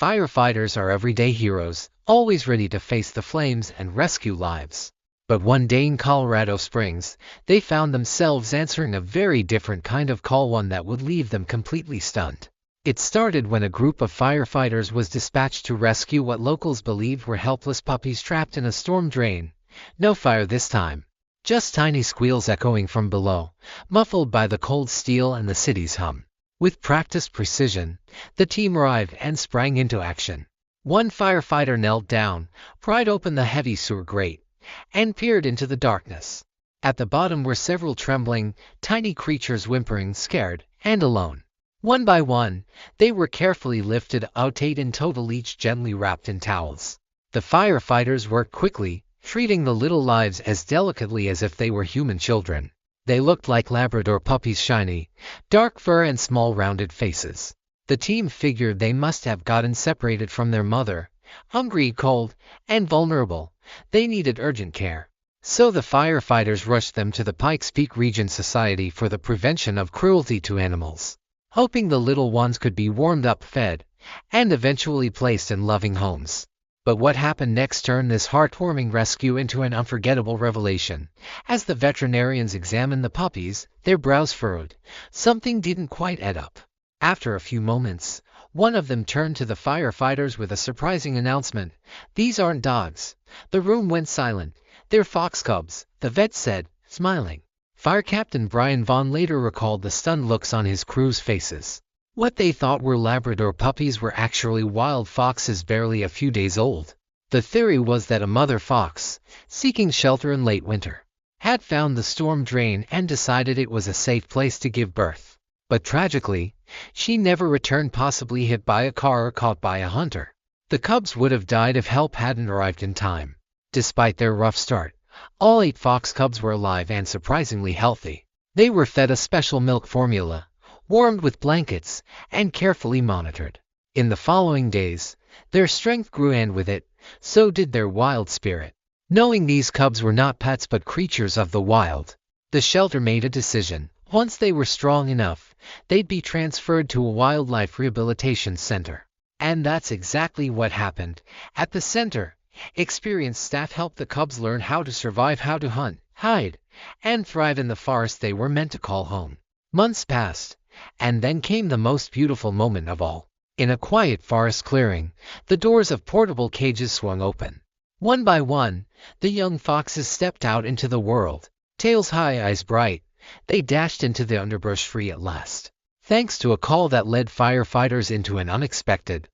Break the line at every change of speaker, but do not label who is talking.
Firefighters are everyday heroes, always ready to face the flames and rescue lives. But one day in Colorado Springs, they found themselves answering a very different kind of call, one that would leave them completely stunned. It started when a group of firefighters was dispatched to rescue what locals believed were helpless puppies trapped in a storm drain. No fire this time, just tiny squeals echoing from below, muffled by the cold steel and the city's hum. With practiced precision, the team arrived and sprang into action. One firefighter knelt down, pried open the heavy sewer grate, and peered into the darkness. At the bottom were several trembling, tiny creatures whimpering, scared, and alone. One by one, they were carefully lifted out, in total, each gently wrapped in towels. The firefighters worked quickly, treating the little lives as delicately as if they were human children. They looked like Labrador puppies, shiny, dark fur and small rounded faces. The team figured they must have gotten separated from their mother, hungry, cold, and vulnerable. They needed urgent care. So the firefighters rushed them to the Pikes Peak Region Society for the Prevention of Cruelty to Animals, hoping the little ones could be warmed up, fed, and eventually placed in loving homes. But what happened next turned this heartwarming rescue into an unforgettable revelation. As the veterinarians examined the puppies, their brows furrowed. Something didn't quite add up. After a few moments, one of them turned to the firefighters with a surprising announcement. "These aren't dogs." The room went silent. "They're fox cubs," the vet said, smiling. Fire Captain Brian Vaughn later recalled the stunned looks on his crew's faces. What they thought were Labrador puppies were actually wild foxes barely a few days old. The theory was that a mother fox, seeking shelter in late winter, had found the storm drain and decided it was a safe place to give birth. But tragically, she never returned, possibly hit by a car or caught by a hunter. The cubs would have died if help hadn't arrived in time. Despite their rough start, all 8 fox cubs were alive and surprisingly healthy. They were fed a special milk formula, warmed with blankets, and carefully monitored. In the following days, their strength grew, and with it, so did their wild spirit. Knowing these cubs were not pets but creatures of the wild, the shelter made a decision. Once they were strong enough, they'd be transferred to a wildlife rehabilitation center. And that's exactly what happened. At the center, experienced staff helped the cubs learn how to survive, how to hunt, hide, and thrive in the forest they were meant to call home. Months passed, and then came the most beautiful moment of all. In a quiet forest clearing, the doors of portable cages swung open. One by one, the young foxes stepped out into the world. Tails high, eyes bright, they dashed into the underbrush, free at last. Thanks to a call that led firefighters into an unexpected,